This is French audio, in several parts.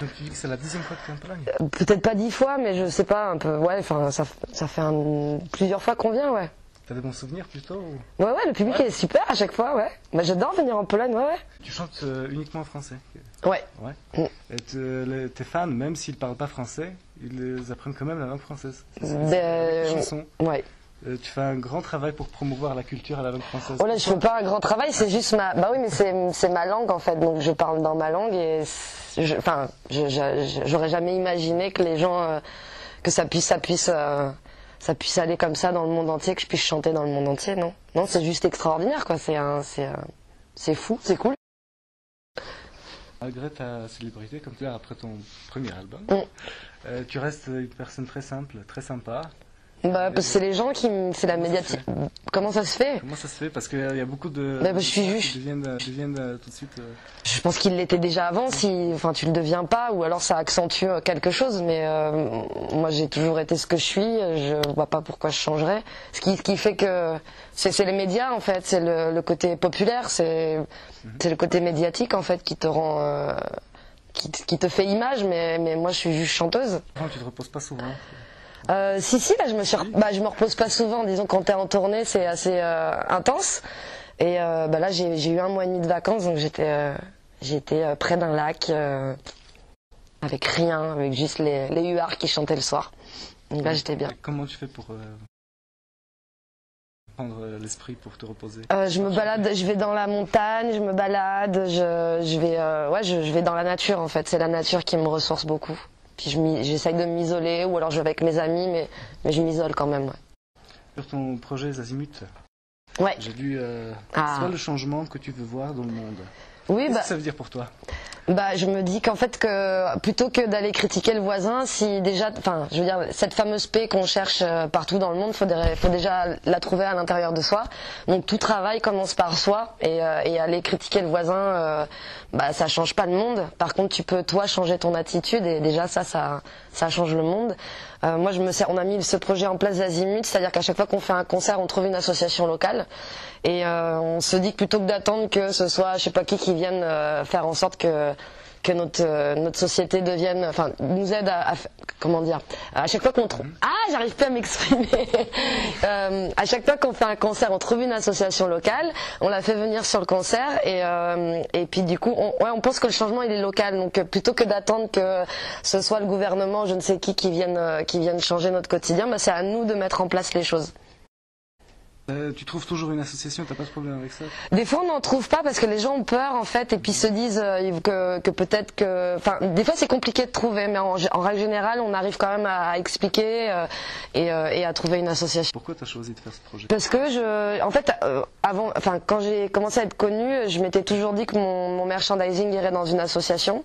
Donc tu dis que c'est la 10e fois que tu es en Pologne? Peut-être pas 10 fois, mais je sais pas, un peu. Ouais, enfin, ça fait plusieurs fois qu'on vient, ouais. T'as des bons souvenirs plutôt ou... Ouais, le public est super à chaque fois, ouais. Bah, j'adore venir en Pologne, ouais. Tu chantes uniquement en français? Ouais. Et tes fans, même s'ils parlent pas français, ils apprennent quand même la langue française. Des chansons. Ouais. Tu fais un grand travail pour promouvoir la culture et la langue française. Oh là, je fais pas un grand travail, c'est juste ma... Bah oui, mais c'est ma langue en fait, donc je parle dans ma langue et... j'aurais jamais imaginé que les gens... que ça puisse aller comme ça dans le monde entier, que je puisse chanter dans le monde entier, non? Non, c'est juste extraordinaire, quoi, c'est fou, c'est cool. Malgré ta célébrité, comme tu as après ton premier album, tu restes une personne très simple, très sympa. Bah, parce que c'est les gens qui c'est la médiatique. Comment ça se fait? Comment ça se fait? Parce qu'il y a beaucoup de bah, je suis juste... qui deviennent tout de suite... Je pense qu'il l'était déjà avant, si enfin tu le deviens pas, ou alors ça accentue quelque chose, mais moi j'ai toujours été ce que je suis, je vois pas pourquoi je changerais. Ce qui fait que c'est les médias en fait, c'est le côté populaire, c'est le côté médiatique en fait qui te rend... qui te fait image, mais moi je suis juste chanteuse. Non, tu te reposes pas souvent. Si, là je me repose pas souvent, disons quand t'es en tournée c'est assez intense. Et là j'ai eu 1 mois et demi de vacances, donc j'étais près d'un lac, avec rien, avec juste les huards qui chantaient le soir. Donc là j'étais bien. Et comment tu fais pour prendre l'esprit, pour te reposer? Je me balade, je vais dans la montagne, je me balade, je vais dans la nature en fait, c'est la nature qui me ressource beaucoup. Puis j'essaye de m'isoler, ou alors je vais avec mes amis, mais je m'isole quand même. Ouais. Sur ton projet Azimut, ouais. J'ai lu soit le changement que tu veux voir dans le monde. Oui, Qu'est-ce que ça veut dire pour toi? Bah, je me dis qu'en fait que plutôt que d'aller critiquer le voisin, si déjà, enfin, je veux dire, cette fameuse paix qu'on cherche partout dans le monde, faut déjà la trouver à l'intérieur de soi. Donc tout travail commence par soi, et aller critiquer le voisin, bah ça change pas le monde. Par contre, tu peux toi changer ton attitude, et déjà ça change le monde. Moi, on a mis ce projet en place d'Azimut, c'est-à-dire qu'à chaque fois qu'on fait un concert, on trouve une association locale, et on se dit que plutôt que d'attendre que ce soit je sais pas qui vienne faire en sorte que notre société devienne, enfin, nous aide comment dire, à chaque fois qu'on trouve, j'arrive pas à m'exprimer. À chaque fois qu'on fait un concert, on trouve une association locale, on la fait venir sur le concert, et puis du coup, on pense que le changement il est local, donc plutôt que d'attendre que ce soit le gouvernement, je ne sais qui vienne changer notre quotidien, bah, c'est à nous de mettre en place les choses. Tu trouves toujours une association, t'as pas de problème avec ça? Des fois on n'en trouve pas parce que les gens ont peur en fait, et puis se disent que peut-être que... Enfin, des fois c'est compliqué de trouver, mais en règle générale on arrive quand même à expliquer et à trouver une association. Pourquoi tu as choisi de faire ce projet? Parce que en fait, quand j'ai commencé à être connue, je m'étais toujours dit que mon merchandising irait dans une association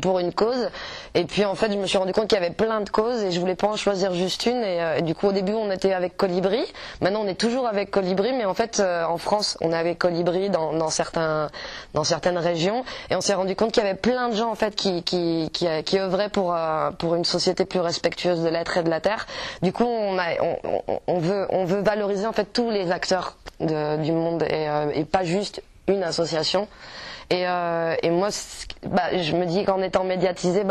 pour une cause, et puis en fait je me suis rendu compte qu'il y avait plein de causes et je voulais pas en choisir juste une, et du coup au début on était avec Colibri, maintenant on est toujours avec Colibri, mais en fait en France on est avec Colibri dans certaines régions, et on s'est rendu compte qu'il y avait plein de gens en fait qui œuvraient pour une société plus respectueuse de l'être et de la terre. Du coup on veut valoriser en fait tous les acteurs du monde, et pas juste une association. Et moi, je me dis qu'en étant médiatisée,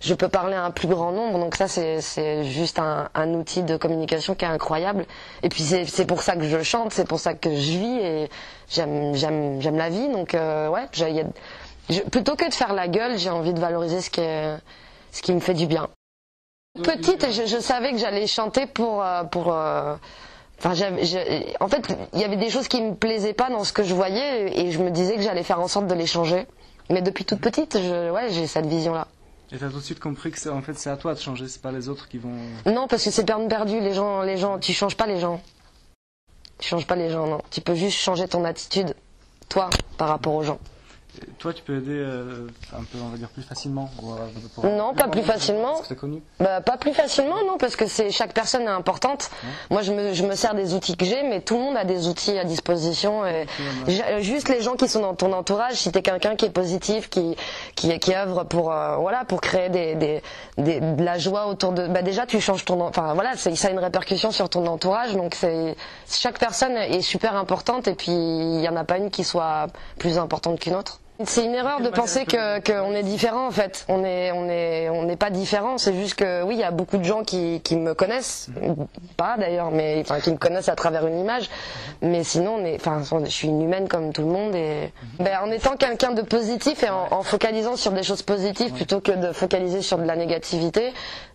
je peux parler à un plus grand nombre. Donc ça, c'est juste un outil de communication qui est incroyable. Et puis c'est pour ça que je chante, c'est pour ça que je vis, et j'aime la vie. Donc plutôt que de faire la gueule, j'ai envie de valoriser ce qui me fait du bien. Petite, je savais que j'allais chanter pour Enfin, en fait, il y avait des choses qui me plaisaient pas dans ce que je voyais, et je me disais que j'allais faire en sorte de les changer. Mais depuis toute petite, j'ai cette vision-là. Et t'as tout de suite compris que c'est à toi de changer, c'est pas les autres qui vont... Non, parce que c'est peine perdue. Les gens, tu changes pas les gens. Tu changes pas les gens, non. Tu peux juste changer ton attitude, toi, par rapport aux gens. Et toi, tu peux aider un peu, on va dire, plus facilement Non, pas plus facilement. Parce que t'es connu. Pas plus facilement, non, parce que chaque personne est importante. Moi, je me sers des outils que j'ai, mais tout le monde a des outils à disposition. Et juste les gens qui sont dans ton entourage, si t'es quelqu'un qui est positif, qui œuvre pour créer de la joie autour de... déjà, tu changes enfin, voilà, ça a une répercussion sur ton entourage, donc chaque personne est super importante, et puis il y en a pas une qui soit plus importante qu'une autre. C'est une erreur de penser qu'on est différent en fait. On n'est pas différent. C'est juste que oui, il y a beaucoup de gens qui me connaissent, pas d'ailleurs, mais enfin qui me connaissent à travers une image. Mais sinon, je suis une humaine comme tout le monde et en étant quelqu'un de positif et en focalisant sur des choses positives plutôt que de focaliser sur de la négativité.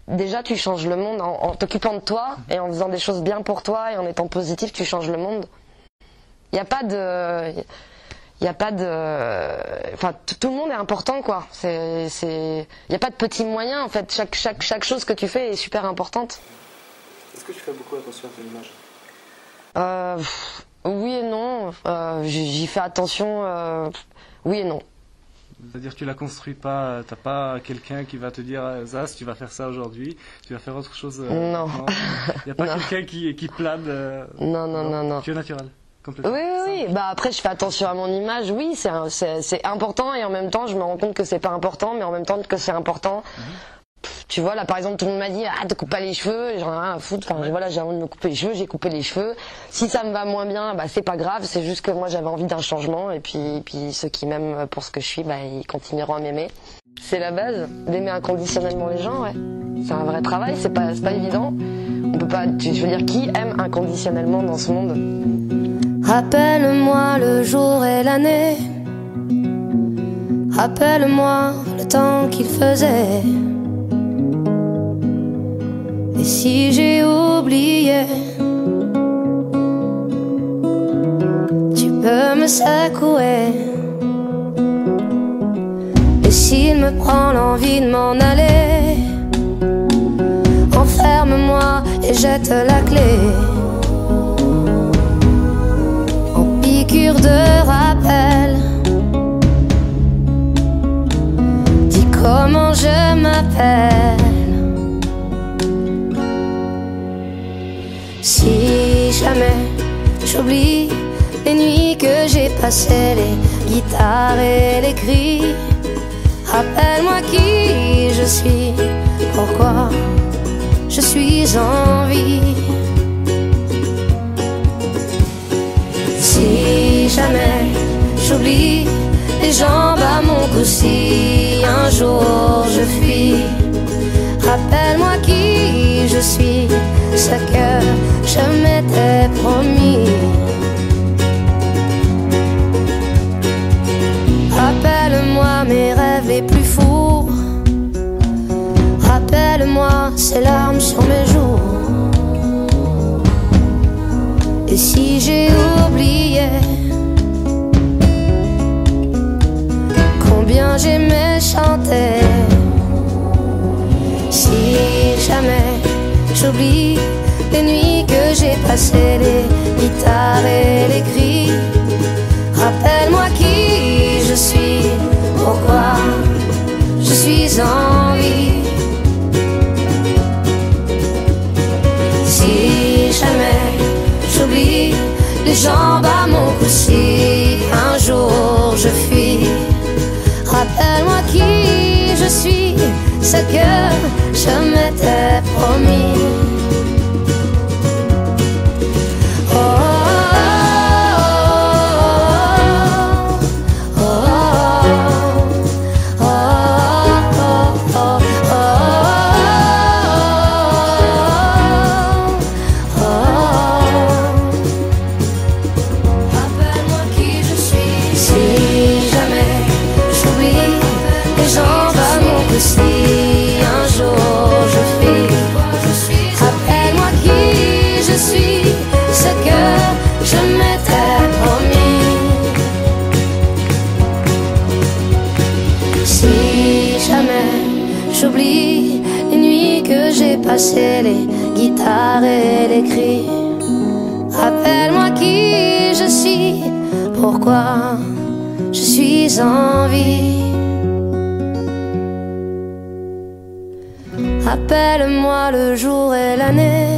Déjà, tu changes le monde en t'occupant de toi et en faisant des choses bien pour toi et en étant positif, tu changes le monde. Il n'y a pas de enfin tout le monde est important quoi. Il n'y a pas de petits moyens en fait. Chaque chose que tu fais est super importante. Est-ce que tu fais beaucoup attention à ton image? Oui et non. J'y fais attention. Oui et non. C'est-à-dire que tu la construis pas, t'as pas quelqu'un qui va te dire Zaz, tu vas faire ça aujourd'hui, tu vas faire autre chose. Non. Il n'y a pas quelqu'un qui plane. Non. Tu es naturel. Oui. Bah après, je fais attention à mon image. Oui, c'est important et en même temps, je me rends compte que c'est pas important, mais en même temps que c'est important. Tu vois, là, par exemple, tout le monde m'a dit te coupe pas les cheveux. J'en ai rien à foutre. Enfin, voilà, j'ai envie de me couper les cheveux. J'ai coupé les cheveux. Si ça me va moins bien, c'est pas grave. C'est juste que moi, j'avais envie d'un changement. Et puis ceux qui m'aiment pour ce que je suis, ils continueront à m'aimer. C'est la base, d'aimer inconditionnellement les gens. Ouais. C'est un vrai travail. C'est pas évident. On peut pas. Je veux dire, qui aime inconditionnellement dans ce monde? Rappelle-moi le jour et l'année. Rappelle-moi le temps qu'il faisait. Et si j'ai oublié, tu peux me secouer. Et s'il me prend l'envie de m'en aller, enferme-moi et jette la clé. De rappel, dis comment je m'appelle. Si jamais j'oublie les nuits que j'ai passées, les guitares et les cris, rappelle-moi qui je suis, pourquoi je suis en vie. Si jamais j'oublie les jambes à mon cou, si un jour je fuis, rappelle-moi qui je suis, ce que je m'étais promis. Rappelle-moi mes rêves les plus fous, rappelle-moi ces larmes sur mes joues. Et si j'ai oublié combien j'aimais chanter, si jamais j'oublie les nuits que j'ai passées, les guitares et les cris, rappelle-moi qui je suis, pourquoi je suis en vie. Si jamais j'oublie les jambes à mon cou, si un jour je fuis, rappelle-moi qui je suis, ce que je m'étais promis. Si un jour je fuis, rappelle-moi qui je suis, ce que je m'étais promis. Si jamais j'oublie les nuits que j'ai passées, les guitares et les cris, rappelle-moi qui je suis, pourquoi je suis en vie. Rappelle-moi le jour et l'année.